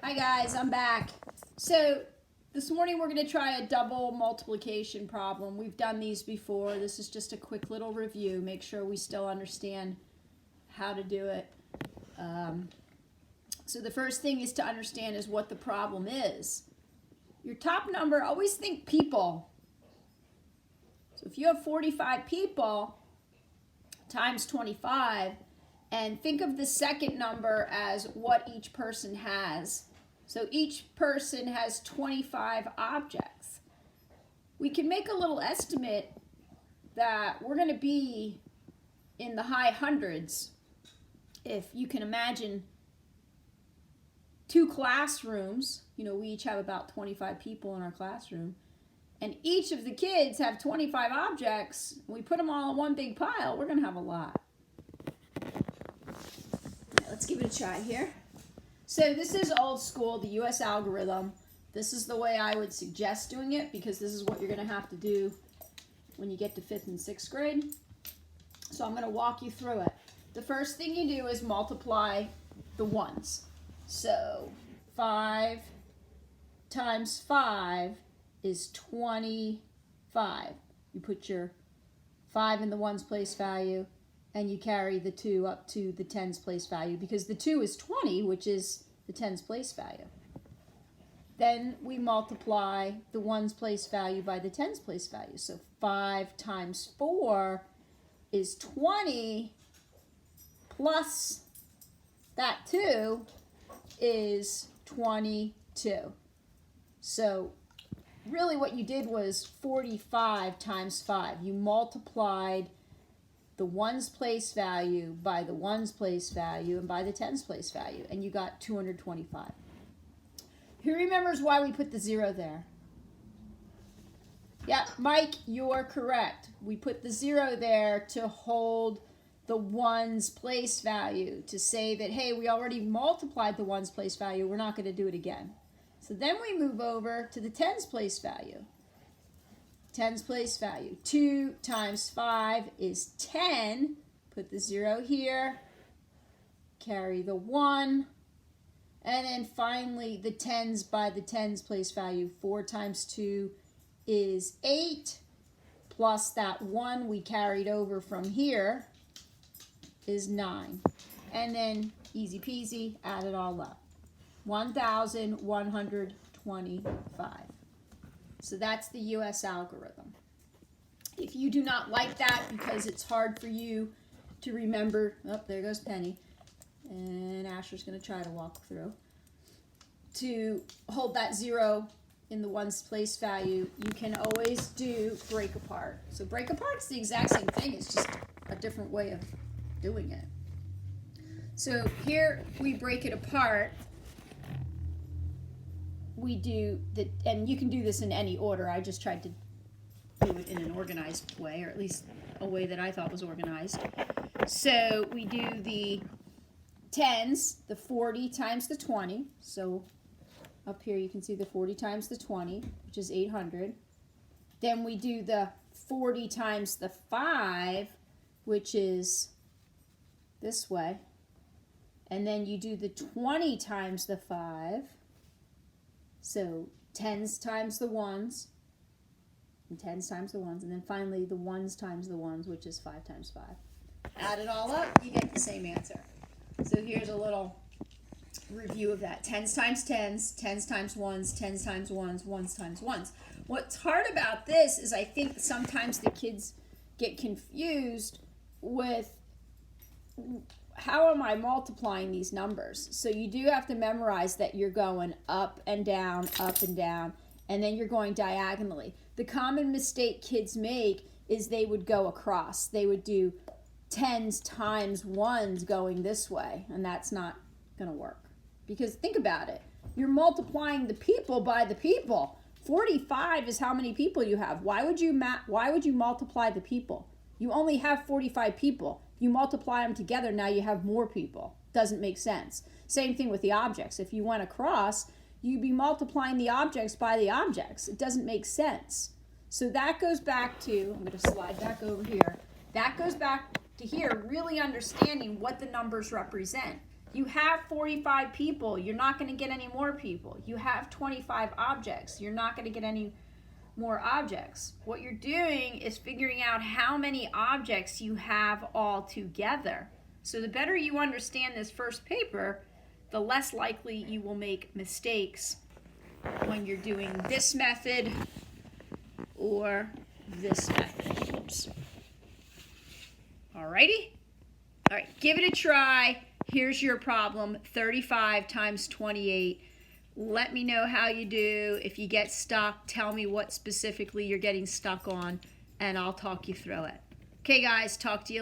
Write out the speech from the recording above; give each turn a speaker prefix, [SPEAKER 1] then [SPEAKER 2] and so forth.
[SPEAKER 1] Hi guys, I'm back. So this morning we're going to try a double multiplication problem. We've done these before. This is just a quick little review. Make sure we still understand how to do it. So the first thing is to understand is what the problem is. Your top number, always think people. So if you have 45 people times 25, and think of the second number as what each person has. So each person has 25 objects. We can make a little estimate that we're going to be in the high hundreds. If you can imagine two classrooms, we each have about 25 people in our classroom, and each of the kids have 25 objects. We put them all in one big pile, we're going to have a lot. Let's give it a try here. So this is old school, the US algorithm. This is the way I would suggest doing it because this is what you're going to have to do when you get to 5th and 6th grade. So I'm going to walk you through it. The first thing you do is multiply the ones. So 5 times 5 is 25. You put your 5 in the ones place value, and you carry the 2 up to the tens place value because the 2 is 20, which is the tens place value. Then we multiply the ones place value by the tens place value. So 5 times 4 is 20 plus that 2 is 22. So really what you did was 45 times 5. You multiplied the ones place value by the ones place value and by the tens place value, and you got 225. Who remembers why we put the 0 there? Yeah, Mike, you're correct. We put the 0 there to hold the ones place value, to say that, hey, we already multiplied the ones place value, we're not going to do it again. So then we move over to the tens place value. Tens place value. 2 times 5 is 10. Put the 0 here. Carry the 1. And then finally the tens by the tens place value. 4 times 2 is 8. Plus that 1 we carried over from here is 9. And then easy peasy, add it all up. 1,125. So that's the US algorithm. If you do not like that because it's hard for you to remember, oh, there goes Penny, and Asher's going to try to walk through, to hold that 0 in the ones place value, you can always do break apart. So break apart is the exact same thing, it's just a different way of doing it. So here we break it apart. We do the, and you can do this in any order. I just tried to do it in an organized way, or at least a way that I thought was organized. So we do the tens, the 40 times the 20. So up here you can see the 40 times the 20, which is 800. Then we do the 40 times the 5, which is this way. And then you do the 20 times the 5. So tens times the ones, and tens times the ones, and then finally the ones times the ones, which is 5 times 5. Add it all up, you get the same answer. So here's a little review of that. Tens times tens, tens times ones, tens times ones, ones times ones. What's hard about this is I think sometimes the kids get confused with how am I multiplying these numbers? So you do have to memorize that you're going up and down, and then you're going diagonally. The common mistake kids make is they would go across. They would do tens times ones going this way, and that's not going to work. Because think about it. You're multiplying the people by the people. 45 is how many people you have. Why would you multiply the people? You only have 45 people. You multiply them together, now you have more people. Doesn't make sense. Same thing with the objects. If you went across, you'd be multiplying the objects by the objects. It doesn't make sense. So that goes back to, I'm going to slide back over here. That goes back to here, really understanding what the numbers represent. You have 45 people. You're not going to get any more people. You have 25 objects. You're not going to get any more objects. What you're doing is figuring out how many objects you have all together. So the better you understand this first paper, the less likely you will make mistakes when you're doing this method or this method. Oops. Alrighty? Alright, give it a try. Here's your problem, 35 times 28. Let me know how you do. If you get stuck, tell me what specifically you're getting stuck on, and I'll talk you through it. Okay, guys, talk to you later.